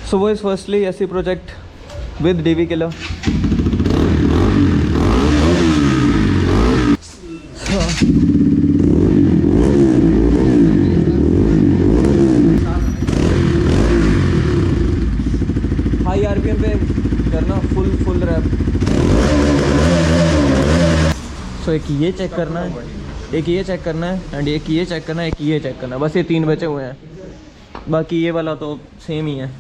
So boys, firstly SC project with DV killer. High RPM पे करना, full rap. सो एक ये चेक करना है, एक ये चेक करना है एंड एक ये चेक करना है, एक ये चेक करना है। बस ये 3 बचे हुए हैं, बाकी ये वाला तो सेम ही है।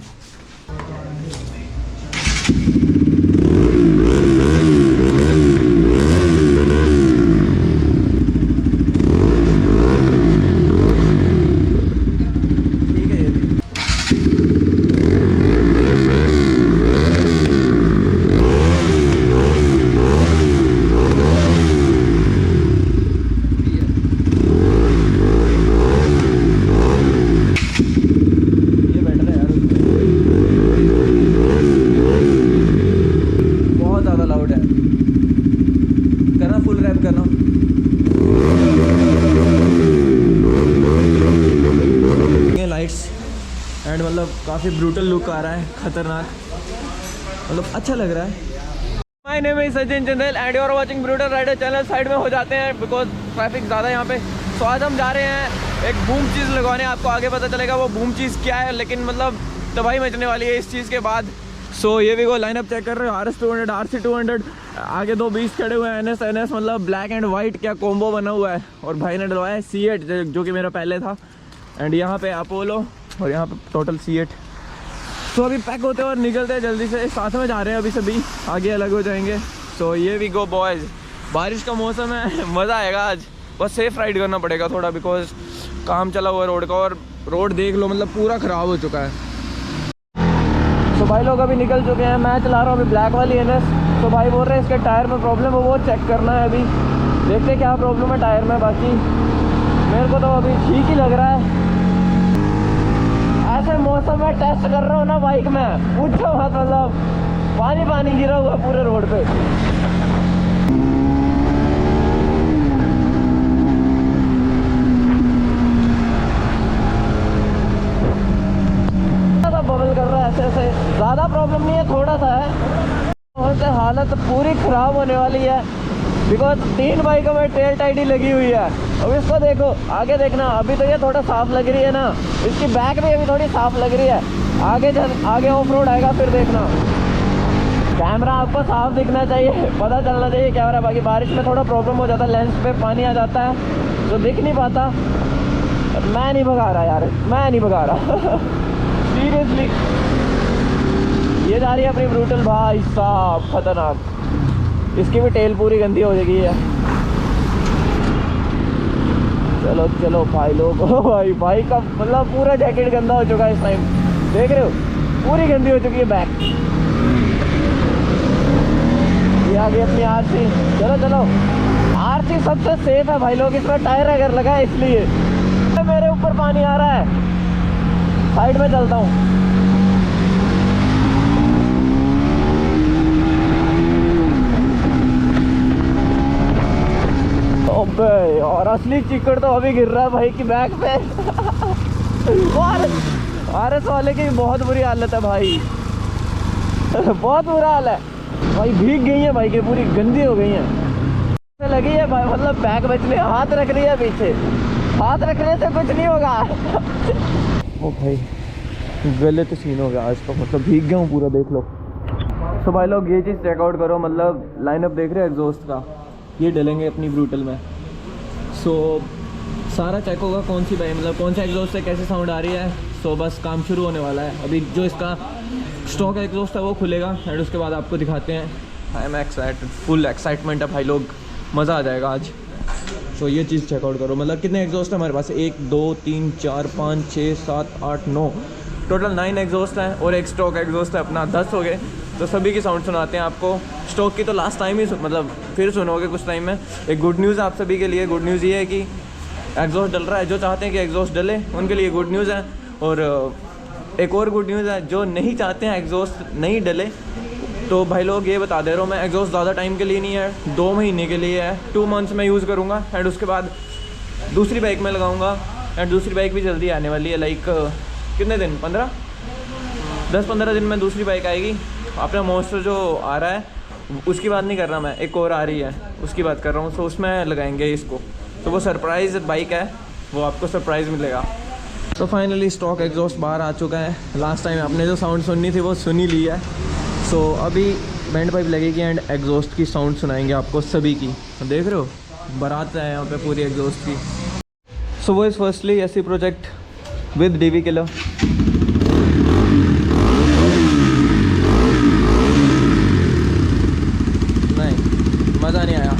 एंड मतलब काफ़ी ब्रूटल लुक आ रहा है, खतरनाक, मतलब अच्छा लग रहा है। My name is Sachin Chandel and you are watching brutal rider channel. Side में हो जाते हैं बिकॉज ट्रैफिक ज़्यादा है यहाँ पे। सो आज हम जा रहे हैं एक बूम चीज़ लगवाने, आपको आगे पता चलेगा वो बूम चीज़ क्या है, लेकिन मतलब तबाही मचने वाली है इस चीज़ के बाद। सो ये भी को लाइनअप चेक कर रहे हो, RS 200 RC 200, आगे 2 बीस खड़े हुए हैं, NS मतलब ब्लैक एंड वाइट क्या कॉम्बो बना हुआ है। और भाई ने डलवाया है C8 जो कि मेरा पहले था, एंड यहाँ पे अपोलो और यहाँ पे टोटल C8। तो अभी पैक होते हैं और निकलते हैं जल्दी से, साथ में जा रहे हैं अभी सभी, आगे अलग हो जाएंगे। सो ये वी गो बॉयज़। बारिश का मौसम है, मज़ा आएगा आज, बस सेफ राइड करना पड़ेगा थोड़ा बिकॉज काम चला हुआ है रोड का, और रोड देख लो मतलब पूरा ख़राब हो चुका है। तो भाई लोग अभी निकल चुके हैं, मैं चला रहा हूँ अभी ब्लैक वाली NS। तो भाई बोल रहे हैं इसके टायर में प्रॉब्लम है, वो चेक करना है अभी, देखते हैं क्या प्रॉब्लम है टायर में। बाकी मेरे को तो अभी ठीक ही लग रहा है। ऐसे मौसम में टेस्ट कर रहा हूँ ना बाइक में, पूछो मत, मतलब पानी गिरा हुआ पूरे रोड पे। बबल कर रहा है ऐसे, ज़्यादा प्रॉब्लम नहीं है, थोड़ा सा है। और से हालत पूरी ख़राब होने वाली है बिकॉज 3 बाइकों में टेल टाइट ही लगी हुई है। अब इसको देखो, आगे देखना, अभी तो ये थोड़ा साफ लग रही है ना, इसकी बैक भी अभी थोड़ी साफ लग रही है। आगे ऑफ रोड आएगा फिर देखना, कैमरा आपको साफ दिखना चाहिए, पता चलना चाहिए क्या हो रहा है। बाकी बारिश में थोड़ा प्रॉब्लम हो जाता है, लेंस पे पानी आ जाता है तो दिख नहीं पाता। मैं नहीं भगा रहा यार, मैं नहीं भगा रहा सीरियसली। ये जा रही है अपनी ब्रूटल, भाई साहब खतरनाक, इसकी भी टेल पूरी गंदी हो गई है। चलो चलो भाई लोग, भाई का मतलब पूरा जैकेट गंदा हो चुका है इस टाइम, देख रहे हो पूरी गंदी हो चुकी है बैक। ये आ गई अपनी RC, चलो RC सबसे सेफ है भाई लोग, इसमें टायर अगर लगा है इसलिए। मेरे ऊपर पानी आ रहा है, साइड में चलता हूँ। अबे और असली चिकड़ तो अभी गिर रहा है भाई की बैक पे। RS वाले की बहुत बुरी हालत है भाई, बहुत बुरा हाल है भाई, भीग गई है भाई की पूरी, गंदी हो गई है लगी है भाई, मतलब बैक बचने हाथ रख रही है पीछे, हाथ रखने से कुछ नहीं होगा। ओ भाई गलत सीन हो गया आज तो, मतलब भीग गया हूँ पूरा, देख लो। तो भाई लोग ये चीज़ चेकआउट करो, मतलब लाइनअप देख रहे हो एग्जॉस्ट का, ये डलेंगे अपनी ब्रूटल में। सो सारा चेक होगा कौन सी बाइक, मतलब कौन सा एग्जॉस्ट से कैसे साउंड आ रही है। सो बस काम शुरू होने वाला है अभी, जो इसका स्टॉक एग्जॉस्ट है वो खुलेगा एंड उसके बाद आपको दिखाते हैं। I am excited, full excitement है भाई लोग, मज़ा आ जाएगा आज। सो ये चीज़ चेकआउट करो, मतलब कितने एग्जॉस्ट है हमारे पास, 1 2 3 4 5 6 7 8 9, टोटल 9 एग्जॉस्ट हैं और एक स्टॉक एग्जॉस्ट है अपना, 10 हो गए। तो सभी की साउंड सुनाते हैं आपको। स्टॉक की तो लास्ट टाइम ही मतलब फिर सुनोगे कुछ टाइम में। एक गुड न्यूज़ आप सभी के लिए, गुड न्यूज़ ये है कि एग्जॉस्ट डल रहा है, जो चाहते हैं कि एग्जॉस्ट डले उनके लिए गुड न्यूज़ है। और एक और गुड न्यूज़ है, जो नहीं चाहते हैं एग्जॉस्ट नहीं डले, तो भाई लोग ये बता दे रहा हूँ मैं, एग्जॉस्ट ज़्यादा टाइम के लिए नहीं है, 2 महीने के लिए है, 2 मंथ्स में यूज़ करूँगा एंड उसके बाद दूसरी बाइक में लगाऊँगा एंड दूसरी बाइक भी जल्दी आने वाली है, लाइक कितने दिन, 15 10-15 दिन में दूसरी बाइक आएगी। अपना मॉन्स्टर जो आ रहा है उसकी बात नहीं कर रहा मैं, एक और आ रही है उसकी बात कर रहा हूँ। तो उसमें लगाएंगे इसको, तो वो सरप्राइज़ बाइक है, वो आपको सरप्राइज़ मिलेगा। तो फाइनली स्टॉक एग्जॉस्ट बाहर आ चुका है। लास्ट टाइम आपने जो साउंड सुननी थी वो सुन ही ली है। सो अभी बैंड पाइप लगेगी एंड एग्जॉस्ट की साउंड सुनाएंगे आपको सभी की। तो देख रहे हो बारात है यहाँ पे पूरी एग्जॉस्ट की। सो वो is firstly AC project with DV killer. नहीं मज़ा नहीं आया,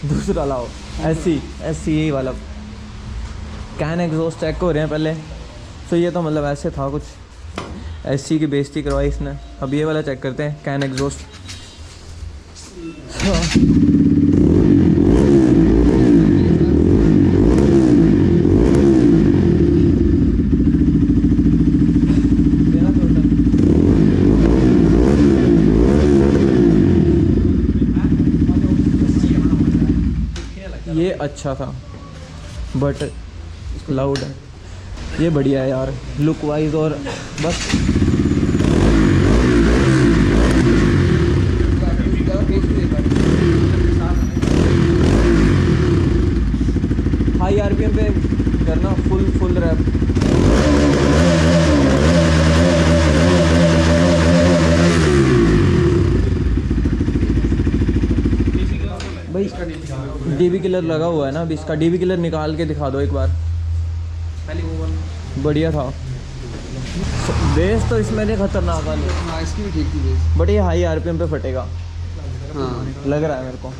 दूसरा लाओ। एसी यही वाला कैन एग्जॉस्ट चेक हो रहे हैं पहले। तो ये तो मतलब ऐसे था कुछ, एसी की बेइज्जती करवाई इसने। अब ये वाला चेक करते हैं कैन एग्जॉस्ट। ये अच्छा था बट लाउड है। ये बढ़िया है यार लुक वाइज और बस। हाई RPM पे करना, फुल रैप। भाई DV किलर लगा हुआ है ना, अभी इसका DV किलर निकाल के दिखा दो एक बार। बढ़िया था। बेस तो इसमें नहीं खतरनाक आ नहीं। हाँ इसकी भी ठीक थी बेस, बट ये हाई RPM पे फटेगा हाँ लग रहा है मेरे को।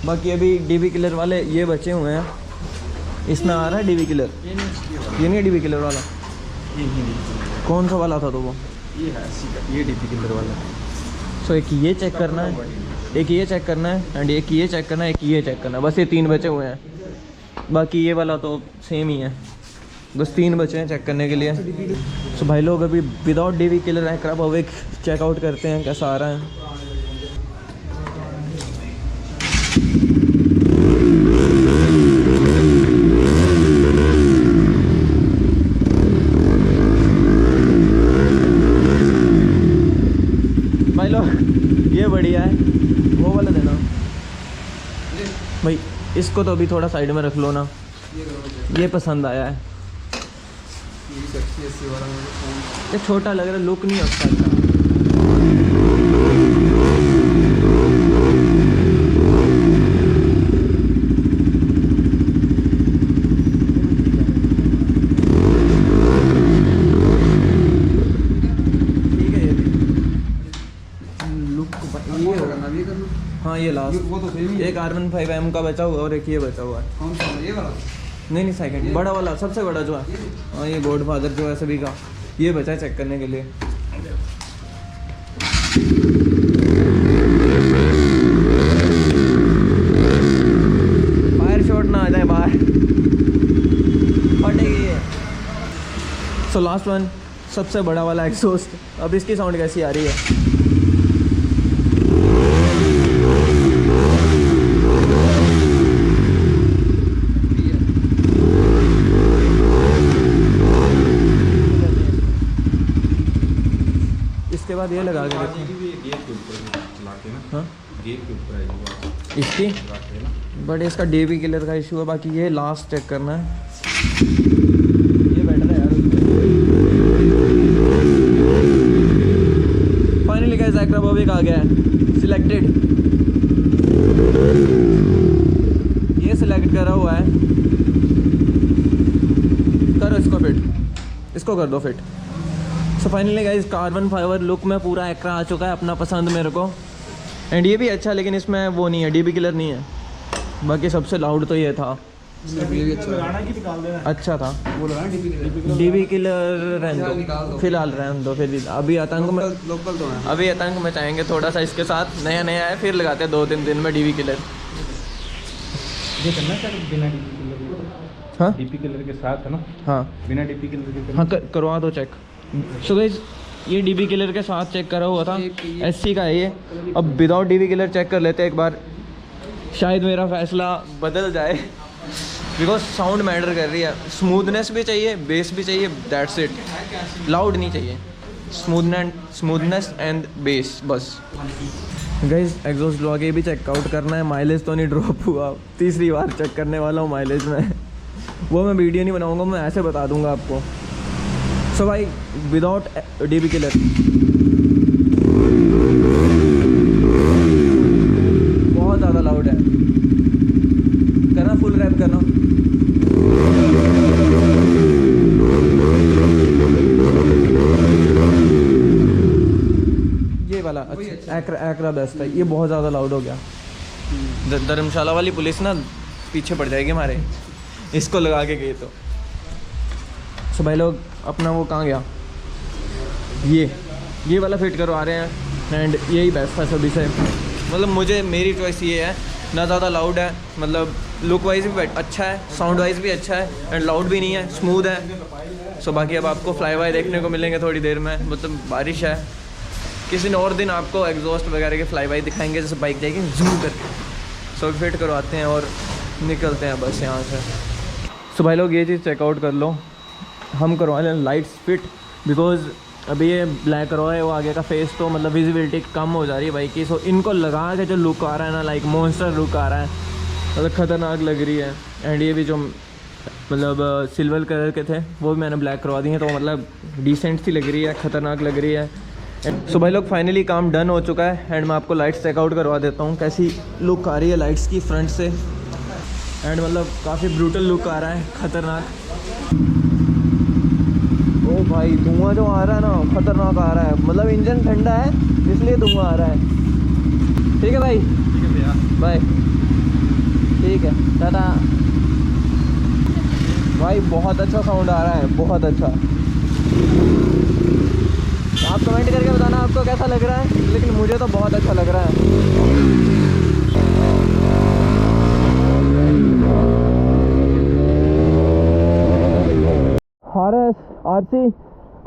बाकी अभी DV किलर वाले ये बचे हुए हैं। इसमें आ रहा है DV किलर, ये नहीं है DV किलर वाला। कौन सा वाला था तो वो? ये है ये DV किलर वाला। सो एक ये चेक करना है, एक ये चेक करना है एंड एक ये चेक करना है, एक ये चेक करना है। बस ये 3 बचे हुए हैं। बाकी ये वाला तो सेम ही है, बस 3 बचे हैं चेक करने के लिए। सो भाई लोग अभी विदाउट DV किलर एयरक्राफ्ट अब एक चेकआउट करते हैं कैसा आ रहा है। भाई लोग ये बढ़िया है, वो वाला देना भाई। इसको तो अभी थोड़ा साइड में रख लो ना, ये पसंद आया है। ये छोटा लग रहा है, लुक नहीं उसका अच्छा। ठीक है ये भी लुक ये होगा ना, ये करना। हाँ ये लास्ट वो तो सेम ही है। एक R15M का बचा हुआ और एक ये बचा हुआ है। कौन सा ये वाला? नहीं सेकंड बड़ा वाला, सबसे बड़ा जो है। हाँ ये गॉड फादर जो है सभी का, ये बचा है चेक करने के लिए। फायर शॉट ना आ जाए बाहर, फटेगी ये। सो लास्ट वन, सबसे बड़ा वाला एग्जॉस्ट। अब इसकी साउंड कैसी आ रही है? इसके बाद ये लगा के देखो। गेट के ऊपर चला के ना, हाँ गेट के ऊपर है इसकी, ना। बट इसका DV किलर का इशू है। बाकी ये लास्ट चेक करना है, ये बेटर है यार। फाइनली गाइस एयरक्राफ्ट आ गया है सिलेक्टेड। ये सिलेक्ट करा हुआ है, करो इसको फिट, इसको कर दो fit. So finally guys carbon fibre look में पूरा एक्रा आ चुका है अपना पसंद मेरे को। एंड ये भी अच्छा, लेकिन इसमें वो नहीं है, DV किलर नहीं है। बाकी सबसे लाउड तो ये था, ये भी अच्छा था। वो लगा ना DV किलर रहने दो फिलहाल, रहने दो फिर। अभी आतंक में, लोकल तो है। अभी आतंक मचाएंगे थोड़ा सा इसके साथ। नया है, फिर लगाते हैं 2-3 दिन में DV किलर। ये करना है बिना DP किलर, हाँ DP किलर के साथ है ना। हाँ बिना DP किलर के हाँ करवा दो चेक। सो गाइस ये DV किलर के साथ चेक करा हुआ था, SC का है ये। अब विदाउट DV किलर चेक कर लेते हैं एक बार, शायद मेरा फैसला बदल जाए। बिकॉज साउंड मैटर कर रही है, स्मूथनेस भी चाहिए, बेस भी चाहिए, दैट्स इट। लाउड नहीं चाहिए। स्मूथनेस एंड बेस बस। गाइस एग्जॉस्ट लगा के भी चेकआउट करना है, माइलेज तो नहीं ड्रॉप हुआ, तीसरी बार चेक करने वाला हूँ माइलेज में। वो मैं वीडियो नहीं बनाऊंगा, मैं ऐसे बता दूंगा आपको। सो भाई विदाउट डीबी किलर बहुत ज़्यादा लाउड है, करना फुल रैप करना। ये वाला अच्छा एक्रा बेस्ट है, ये बहुत ज़्यादा लाउड हो गया। धर्मशाला वाली पुलिस ना पीछे पड़ जाएगी हमारे, इसको लगा के गए तो। सो भाई लोग अपना वो कहाँ गया, ये वाला फिट करवा रहे हैं एंड यही बेस्ट है सभी से। मतलब मुझे मेरी चॉइस ये है, ना ज़्यादा लाउड है, मतलब लुक वाइज भी अच्छा है, साउंड वाइज भी अच्छा है एंड लाउड भी नहीं है, स्मूथ है। सो बाकी अब आपको फ्लाई बाय देखने को मिलेंगे थोड़ी देर में, मतलब बारिश है। किसी और दिन आपको एग्जॉस्ट वगैरह के फ्लाई बाय दिखाएंगे, जैसे बाइक जाएगी जूम करके। सो फिट करवाते हैं और निकलते हैं बस यहाँ से। सो भाई लोग ये चीज़ चेकआउट कर लो, हम करवा लें लाइट्स फिट, बिकॉज अभी ये ब्लैक करवा है, वो आगे का फेस तो मतलब विजिबिलिटी कम हो जा रही है बाइक की। सो इनको लगा के जो लुक आ रहा है ना, लाइक मॉन्स्टर लुक आ रहा है, मतलब ख़तरनाक लग रही है। एंड ये भी जो मतलब सिल्वर कलर के थे वो भी मैंने ब्लैक करवा दी हैं, तो मतलब डिसेंट सी लग रही है, ख़तरनाक लग रही है। सो भाई लोग फाइनली काम डन हो चुका है एंड मैं आपको लाइट्स चेकआउट करवा देता हूँ कैसी लुक आ रही है लाइट्स की फ्रंट से। एंड मतलब काफ़ी ब्रूटल लुक आ रहा है, ख़तरनाक। ओ भाई धुआं जो आ रहा है ना, ख़तरनाक आ रहा है, मतलब इंजन ठंडा है इसलिए धुआं आ रहा है। ठीक है भाई, ठीक है भैया, बाय। ठीक है, टाटा भाई। बहुत अच्छा साउंड आ रहा है, बहुत अच्छा। आप कमेंट करके बताना आपको कैसा लग रहा है, लेकिन मुझे तो बहुत अच्छा लग रहा है। RC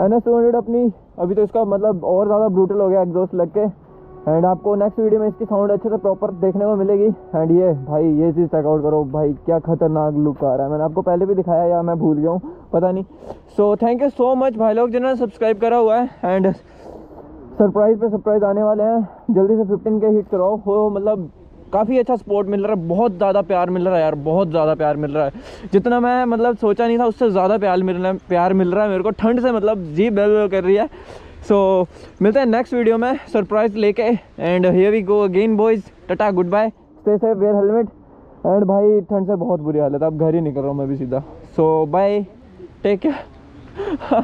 NS 200 अपनी अभी तो इसका मतलब और ज़्यादा ब्रूटल हो गया एग्जॉस्ट लग के। एंड आपको नेक्स्ट वीडियो में इसकी साउंड अच्छे से प्रॉपर देखने को मिलेगी। एंड ये भाई ये चीज़ चेकआउट करो भाई, क्या खतरनाक लुक आ रहा है। मैंने आपको पहले भी दिखाया या मैं भूल गया हूँ, पता नहीं। So thank you so much भाई लोग जिन्होंने सब्सक्राइब करा हुआ है। एंड सरप्राइज़ पे सरप्राइज़ आने वाले हैं, जल्दी से 15K हिट कराओ। हो मतलब काफ़ी अच्छा सपोर्ट मिल रहा है, बहुत ज़्यादा प्यार मिल रहा है यार, बहुत ज़्यादा प्यार मिल रहा है। जितना मैं मतलब सोचा नहीं था उससे ज़्यादा प्यार मिल रहा है मेरे को। ठंड से मतलब जी बेल कर रही है। सो मिलते हैं नेक्स्ट वीडियो में सरप्राइज़ लेके। And here we go again boys, tata good bye, stay safe, wear helmet. And भाई ठंड से बहुत बुरी हालत है, अब घर ही निकल रहा हूँ मैं भी सीधा। सो बाय, टेक केयर।